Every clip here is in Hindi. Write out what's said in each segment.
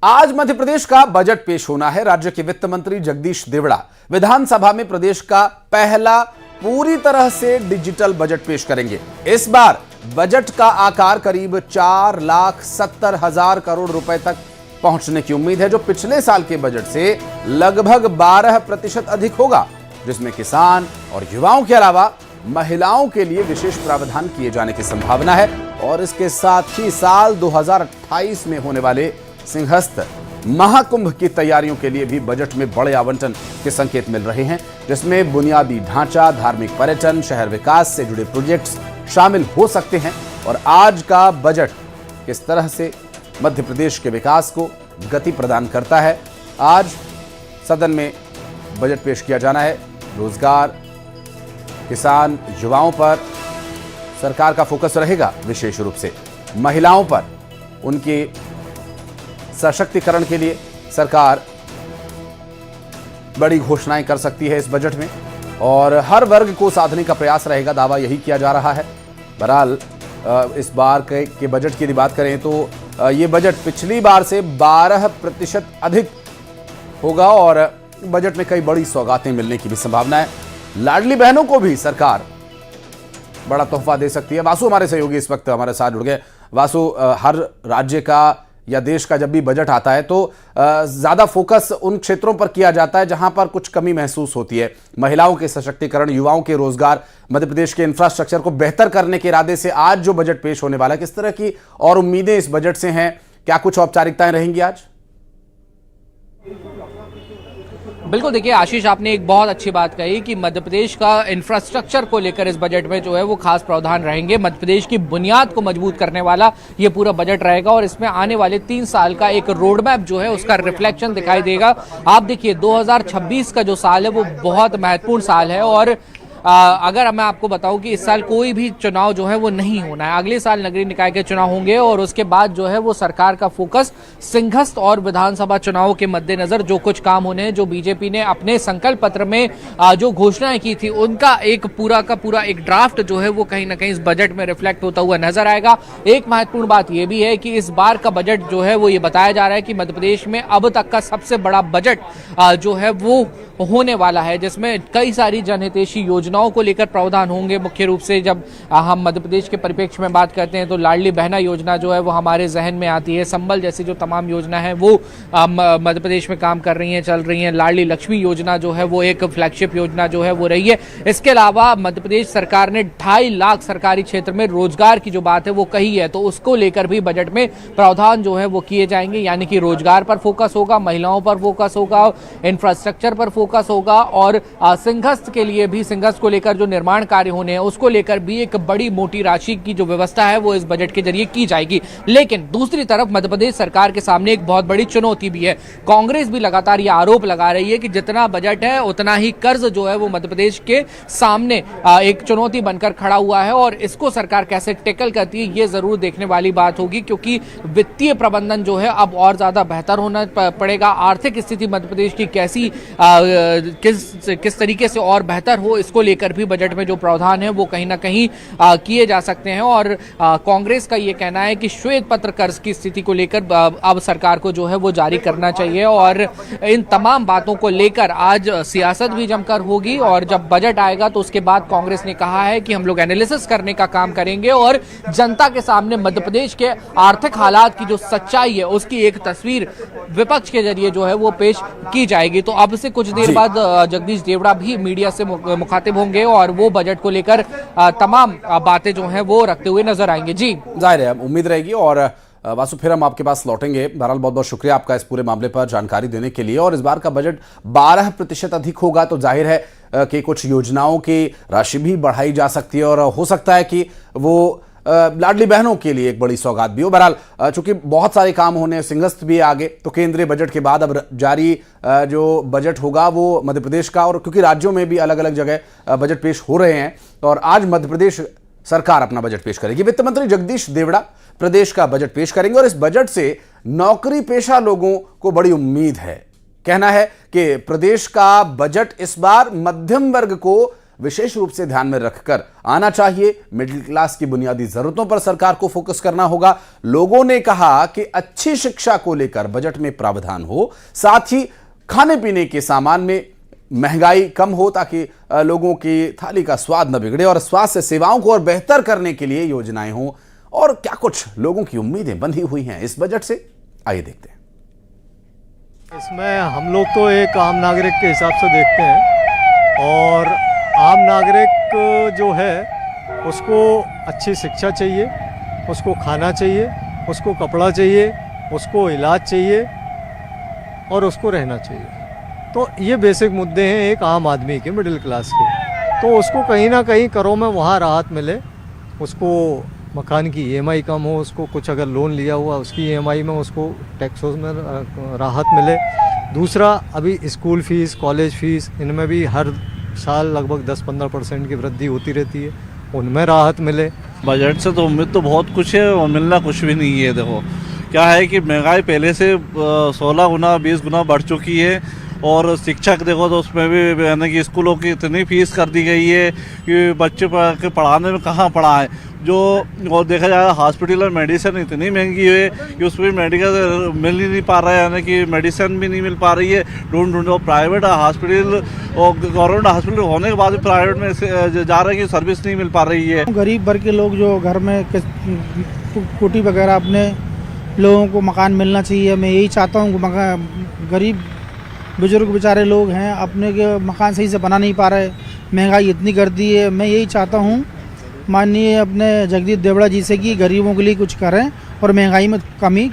आज मध्य प्रदेश का बजट पेश होना है। राज्य के वित्त मंत्री जगदीश देवड़ा विधानसभा में प्रदेश का पहला पूरी तरह से डिजिटल बजट पेश करेंगे। इस बार बजट का आकार करीब 4,70,000 करोड़ रुपए तक पहुंचने की उम्मीद है, जो पिछले साल के बजट से लगभग 12% अधिक होगा, जिसमें किसान और युवाओं के अलावा महिलाओं के लिए विशेष प्रावधान किए जाने की संभावना है। और इसके साथ ही साल 2028 में होने वाले सिंहस्थ महाकुंभ की तैयारियों के लिए भी बजट में बड़े आवंटन के संकेत मिल रहे हैं, जिसमें बुनियादी ढांचा, धार्मिक पर्यटन, शहर विकास से जुड़े प्रोजेक्ट्स शामिल हो सकते हैं। और आज का बजट किस तरह से मध्य प्रदेश के विकास को गति प्रदान करता है, आज सदन में बजट पेश किया जाना है। रोजगार, किसान, युवाओं पर सरकार का फोकस रहेगा, विशेष रूप से महिलाओं पर उनके सशक्तिकरण के लिए सरकार बड़ी घोषणाएं कर सकती है इस बजट में, और हर वर्ग को साधने का प्रयास रहेगा, दावा यही किया जा रहा है। बहरहाल इस बार के बजट की यदि बात करें तो ये बजट पिछली बार से 12% अधिक होगा और बजट में कई बड़ी सौगातें मिलने की भी संभावना है। लाडली बहनों को भी सरकार बड़ा तोहफा दे सकती है। वासु हमारे सहयोगी इस वक्त हमारे साथ जुड़ गए। वासु, हर राज्य का या देश का जब भी बजट आता है तो ज्यादा फोकस उन क्षेत्रों पर किया जाता है जहां पर कुछ कमी महसूस होती है। महिलाओं के सशक्तिकरण, युवाओं के रोजगार, मध्य प्रदेश के इंफ्रास्ट्रक्चर को बेहतर करने के इरादे से आज जो बजट पेश होने वाला है, किस तरह की और उम्मीदें इस बजट से हैं? क्या कुछ औपचारिकताएं रहेंगी आज? बिल्कुल, देखिए आशीष, आपने एक बहुत अच्छी बात कही कि मध्य प्रदेश का इंफ्रास्ट्रक्चर को लेकर इस बजट में जो है वो खास प्रावधान रहेंगे। मध्य प्रदेश की बुनियाद को मजबूत करने वाला ये पूरा बजट रहेगा और इसमें आने वाले 3 साल का एक रोड मैप जो है उसका रिफ्लेक्शन दिखाई देगा। आप देखिए 2026 का जो साल है वो बहुत महत्वपूर्ण साल है और अगर मैं आपको बताऊं कि इस साल कोई भी चुनाव जो है वो नहीं होना है। अगले साल नगरीय निकाय के चुनाव होंगे और उसके बाद जो है वो सरकार का फोकस सिंहस्थ और विधानसभा चुनावों के मद्देनजर जो कुछ काम होने हैं, जो बीजेपी ने अपने संकल्प पत्र में जो घोषणाएं की थी, उनका एक पूरा का पूरा एक ड्राफ्ट जो है वो कहीं ना कहीं इस बजट में रिफ्लेक्ट होता हुआ नजर आएगा। एक महत्वपूर्ण बात यह भी है कि इस बार का बजट जो है वो ये बताया जा रहा है कि मध्य प्रदेश में अब तक का सबसे बड़ा बजट जो है वो होने वाला है, जिसमें कई सारी जनहितैषी योजनाओं को लेकर प्रावधान होंगे। मुख्य रूप से जब हम मध्य प्रदेश के परिप्रेक्ष्य में बात करते हैं तो लाडली बहना योजना जो है वो हमारे जहन में आती है। संबल जैसी जो तमाम योजना है वो मध्य प्रदेश में काम कर रही हैं, चल रही हैं। लाडली लक्ष्मी योजना जो है वो एक फ्लैगशिप योजना जो है वो रही है। इसके अलावा मध्य प्रदेश सरकार ने 2.5 लाख सरकारी क्षेत्र में रोजगार की जो बात है वो कही है, तो उसको लेकर भी बजट में प्रावधान जो है वो किए जाएंगे। यानी कि रोजगार पर फोकस होगा, महिलाओं पर फोकस होगा, इंफ्रास्ट्रक्चर पर फोकस होगा और सिंहस्थ के लिए भी, सिंहस्थ को लेकर जो निर्माण कार्य होने हैं उसको लेकर भी एक बड़ी मोटी राशि की जो व्यवस्था है वो इस बजट के जरिए की जाएगी। लेकिन दूसरी तरफ मध्य प्रदेश सरकार के सामने एक बहुत बड़ी चुनौती भी है। कांग्रेस भी लगातार यह आरोप लगा रही है कि जितना बजट है उतना ही कर्ज जो है वो मध्य प्रदेश के सामने एक चुनौती बनकर खड़ा हुआ है और इसको सरकार कैसे टैकल करती है ये जरूर देखने वाली बात होगी, क्योंकि वित्तीय प्रबंधन जो है अब और ज्यादा बेहतर होना पड़ेगा। आर्थिक स्थिति मध्य प्रदेश की कैसी किस तरीके से और बेहतर हो, इसको लेकर भी बजट में जो प्रावधान है वो कहीं ना कहीं किए जा सकते हैं। और कांग्रेस का ये कहना है कि श्वेत पत्र कर्ज की स्थिति को लेकर अब सरकार को जो है वो जारी करना चाहिए और इन तमाम बातों को लेकर आज सियासत भी जमकर होगी। और जब बजट आएगा तो उसके बाद कांग्रेस ने कहा है कि हम लोग एनालिसिस करने का काम करेंगे और जनता के सामने मध्य प्रदेश के आर्थिक हालात की जो सच्चाई है उसकी एक तस्वीर विपक्ष के जरिए जो है वो पेश की जाएगी। तो अब से कुछ देर बाद जगदीश देवड़ा भी मीडिया से मुखातिब होंगे और वो बजट को लेकर तमाम बातें जो हैं वो रखते हुए नजर आएंगे। जी, जाहिर है उम्मीद रहेगी। और वासु, फिर हम आपके पास लौटेंगे। बहरहाल बहुत बहुत शुक्रिया आपका इस पूरे मामले पर जानकारी देने के लिए। और इस बार का बजट 12% अधिक होगा तो जाहिर है कि कुछ योजनाओं की राशि भी बढ़ाई जा सकती है और हो सकता है कि वो लाडली बहनों के लिए एक बड़ी सौगात भी हो। बहरहाल चूंकि बहुत सारे काम होने, सिंहस्थ भी आगे, तो केंद्रीय बजट के बाद अब जारी जो बजट होगा वो मध्य प्रदेश का, और क्योंकि राज्यों में भी अलग अलग जगह बजट पेश हो रहे हैं और आज मध्य प्रदेश सरकार अपना बजट पेश करेगी। वित्त मंत्री जगदीश देवड़ा प्रदेश का बजट पेश करेंगे और इस बजट से नौकरी पेशा लोगों को बड़ी उम्मीद है। कहना है कि प्रदेश का बजट इस बार मध्यम वर्ग को विशेष रूप से ध्यान में रखकर आना चाहिए। मिडिल क्लास की बुनियादी जरूरतों पर सरकार को फोकस करना होगा। लोगों ने कहा कि अच्छी शिक्षा को लेकर बजट में प्रावधान हो, साथ ही खाने पीने के सामान में महंगाई कम हो ताकि लोगों की थाली का स्वाद न बिगड़े, और स्वास्थ्य सेवाओं को और बेहतर करने के लिए योजनाएं हों। और क्या कुछ लोगों की उम्मीदें बंधी हुई हैं इस बजट से, आइए देखते हैं। इसमें हम लोग तो एक आम नागरिक के हिसाब से देखते हैं, और आम नागरिक जो है उसको अच्छी शिक्षा चाहिए, उसको खाना चाहिए, उसको कपड़ा चाहिए, उसको इलाज चाहिए और उसको रहना चाहिए। तो ये बेसिक मुद्दे हैं एक आम आदमी के, मिडिल क्लास के। तो उसको कहीं ना कहीं करों में वहाँ राहत मिले, उसको मकान की ईएमआई कम हो, उसको कुछ अगर लोन लिया हुआ उसकी ईएमआई में उसको टैक्सों में राहत मिले। दूसरा, अभी स्कूल फीस, कॉलेज फीस, इनमें भी हर साल लगभग 10-15% की वृद्धि होती रहती है, उनमें राहत मिले। बजट से तो उम्मीद तो बहुत कुछ है और मिलना कुछ भी नहीं है। देखो क्या है कि महंगाई पहले से 16 गुना 20 गुना बढ़ चुकी है, और शिक्षक देखो तो उसमें भी यानी कि स्कूलों की इतनी फीस कर दी गई है कि बच्चे के पढ़ाने में कहाँ पढ़ाएं। जो और देखा जाए हॉस्पिटल और मेडिसिन इतनी महंगी है कि उसमें मेडिकल मिल ही नहीं पा रहा है, यानी कि मेडिसिन भी नहीं मिल पा रही है ढूंढ और प्राइवेट हॉस्पिटल और गवर्नमेंट हॉस्पिटल होने के बाद भी प्राइवेट में जा रहे हैं कि सर्विस नहीं मिल पा रही है। गरीब वर्ग के लोग जो घर में कुटी वगैरह अपने लोगों को मकान मिलना चाहिए। मैं यही चाहता हूँ। गरीब बुजुर्ग बेचारे लोग हैं, अपने के मकान सही से बना नहीं पा रहे, महंगाई इतनी कर दी है। मैं यही चाहता हूँ माननीय अपने जगदीश देवड़ा जी से कि गरीबों के लिए कुछ करें और महंगाई में कमी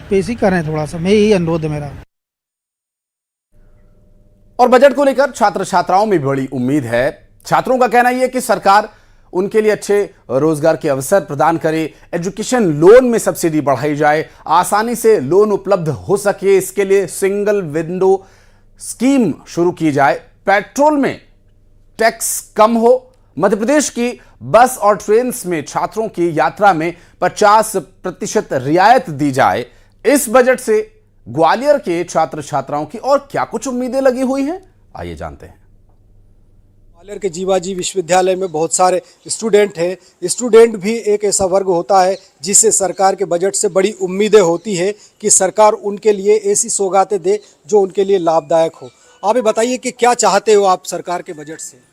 पेशी करें थोड़ा सा। मैं यही अनुरोध है मेरा। और बजट को लेकर छात्र छात्राओं में बड़ी उम्मीद है। छात्रों का कहना यह है कि सरकार उनके लिए अच्छे रोजगार के अवसर प्रदान करे, एजुकेशन लोन में सब्सिडी बढ़ाई जाए, आसानी से लोन उपलब्ध हो सके, इसके लिए सिंगल विंडो स्कीम शुरू की जाए, पेट्रोल में टैक्स कम हो, मध्य प्रदेश की बस और ट्रेन में छात्रों की यात्रा में 50% रियायत दी जाए। इस बजट से ग्वालियर के छात्र छात्राओं की और क्या कुछ उम्मीदें लगी हुई हैं, आइए जानते हैं। ग्वालियर के जीवाजी विश्वविद्यालय में बहुत सारे स्टूडेंट हैं। स्टूडेंट भी एक ऐसा वर्ग होता है जिससे सरकार के बजट से बड़ी उम्मीदें होती है कि सरकार उनके लिए ऐसी सौगातें दे जो उनके लिए लाभदायक हो। आप ये बताइए कि क्या चाहते हो आप सरकार के बजट से?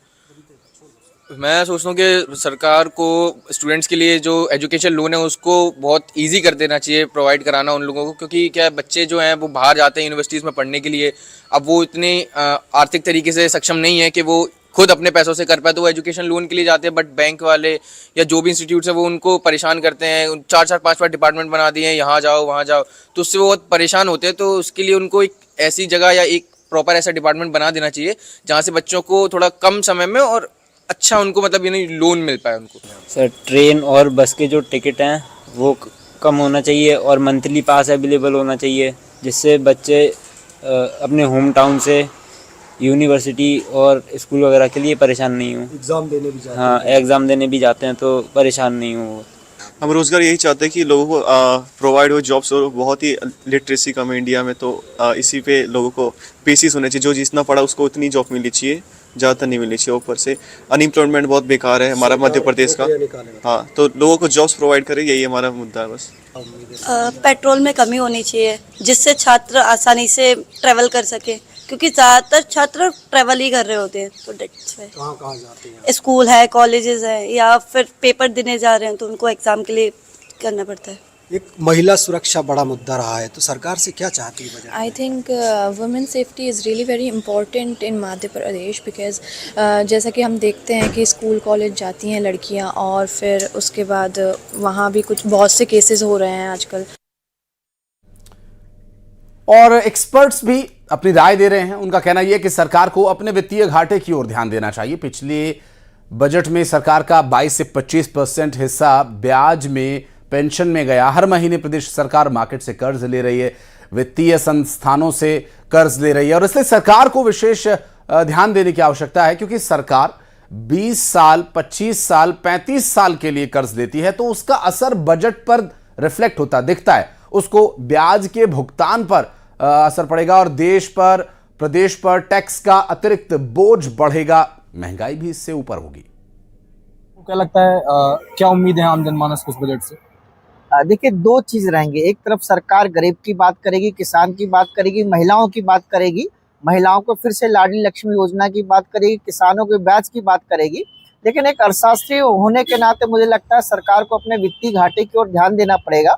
मैं सोचता हूँ कि सरकार को स्टूडेंट्स के लिए जो एजुकेशन लोन है उसको बहुत इजी कर देना चाहिए, प्रोवाइड कराना उन लोगों को। क्योंकि क्या बच्चे जो हैं वो बाहर जाते हैं यूनिवर्सिटीज़ में पढ़ने के लिए, अब वो इतने आर्थिक तरीके से सक्षम नहीं है कि वो खुद अपने पैसों से कर पाए, तो वो एजुकेशन लोन के लिए जाते हैं। बट बैंक वाले या जो भी इंस्टीट्यूट्स है वो उनको परेशान करते हैं, 4-4 5-5 डिपार्टमेंट बना दिए हैं, यहाँ जाओ वहाँ जाओ, तो उससे वो बहुत परेशान होते हैं। तो उसके लिए उनको एक ऐसी जगह या एक प्रॉपर ऐसा डिपार्टमेंट बना देना चाहिए जहाँ से बच्चों को थोड़ा कम समय में और अच्छा उनको मतलब यानी लोन मिल पाए उनको। सर, ट्रेन और बस के जो टिकट हैं वो कम होना चाहिए और मंथली पास अवेलेबल होना चाहिए, जिससे बच्चे अपने होम टाउन से यूनिवर्सिटी और स्कूल वगैरह के लिए परेशान नहीं हो। एग्ज़ाम देने भी जाते हैं। हाँ, एग्ज़ाम देने भी जाते हैं तो परेशान नहीं हो। हम रोज़गार यही चाहते हैं कि लोगों को प्रोवाइड हो जॉब्स, और बहुत ही लिटरेसी कम है इंडिया में, तो इसी पे लोगों को बेसिस होने चाहिए। जो जितना पढ़ा उसको उतनी जॉब मिलनी चाहिए, ज़्यादातर नहीं मिलनी चाहिए। ऊपर से अनएम्प्लॉयमेंट बहुत बेकार है हमारा मध्य प्रदेश का। हाँ, तो लोगों को जॉब्स प्रोवाइड करें, यही हमारा मुद्दा है बस। पेट्रोल में कमी होनी चाहिए जिससे छात्र आसानी से ट्रैवल कर सके, क्योंकि ज़्यादातर छात्र ट्रैवल ही कर रहे होते हैं। तो कहाँ जाते हैं? स्कूल है, कॉलेजेस है, या फिर पेपर देने जा रहे हैं तो उनको एग्ज़ाम के लिए करना पड़ता है। एक महिला सुरक्षा बड़ा मुद्दा रहा है, तो सरकार से क्या चाहती है बजट में? I think women safety is really very important in Madhya Pradesh, because जैसा कि हम देखते हैं कि स्कूल कॉलेज जाती हैं लड़कियां और फिर उसके बाद वहाँ भी कुछ बहुत से केसेस हो रहे हैं आजकल। और एक्सपर्ट्स भी अपनी राय दे रहे हैं। उनका कहना यह है कि सरकार को अपने वित्तीय घाटे की ओर ध्यान देना चाहिए। पिछले बजट में सरकार का 22 से 25% हिस्सा ब्याज में पेंशन में गया। हर महीने प्रदेश सरकार मार्केट से कर्ज ले रही है, वित्तीय संस्थानों से कर्ज ले रही है, और इसलिए सरकार को विशेष ध्यान देने की आवश्यकता है। क्योंकि सरकार 20 साल, 25 साल, 35 साल के लिए कर्ज लेती है तो उसका असर बजट पर रिफ्लेक्ट होता दिखता है। उसको ब्याज के भुगतान पर असर पड़ेगा और देश पर, प्रदेश पर टैक्स का अतिरिक्त बोझ बढ़ेगा। महंगाई भी इससे ऊपर होगी। क्या लगता है क्या उम्मीद है आम जनमानस को इस बजट से? देखिए, दो चीज रहेंगे। एक तरफ सरकार गरीब की बात करेगी, किसान की बात करेगी, महिलाओं की बात करेगी, महिलाओं को फिर से लाडली लक्ष्मी योजना की बात करेगी, किसानों के ब्याज की बात करेगी। लेकिन एक अर्थशास्त्री होने के नाते मुझे लगता है सरकार को अपने वित्तीय घाटे की ओर ध्यान देना पड़ेगा।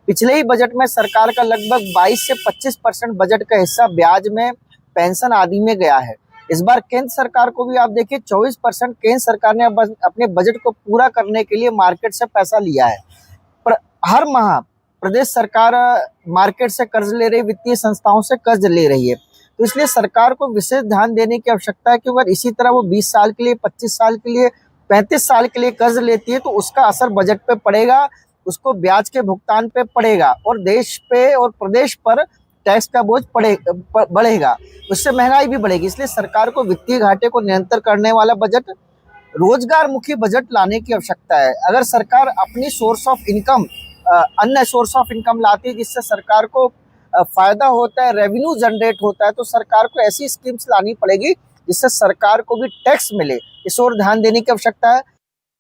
पिछले ही बजट में सरकार का लगभग 22 से 25% बजट का हिस्सा ब्याज में, पेंशन आदि में गया है। इस बार केंद्र सरकार को भी आप देखिए 24% केंद्र सरकार ने अपने बजट को पूरा करने के लिए मार्केट से पैसा लिया है। पर हर माह प्रदेश सरकार मार्केट से कर्ज ले रही, वित्तीय संस्थाओं से कर्ज ले रही है। तो इसलिए सरकार को विशेष ध्यान देने की आवश्यकता है कि अगर इसी तरह वो 20 साल के लिए, 25 साल के लिए, 35 साल के लिए कर्ज लेती है तो उसका असर बजट पे पड़ेगा, उसको ब्याज के भुगतान पे पड़ेगा और देश पे और प्रदेश पर टैक्स का बोझ बढ़ेगा, उससे महंगाई भी बढ़ेगी। इसलिए सरकार को वित्तीय घाटे को नियंत्रण करने वाला बजट, रोजगार मुखी बजट लाने की आवश्यकता है। अगर सरकार अपनी सोर्स ऑफ इनकम, अन्य सोर्स ऑफ इनकम लाती है जिससे सरकार को फायदा होता है, रेवेन्यू जनरेट होता है, तो सरकार को ऐसी स्कीम्स लानी पड़ेगी जिससे सरकार को भी टैक्स मिले। इस ओर ध्यान देने की आवश्यकता है।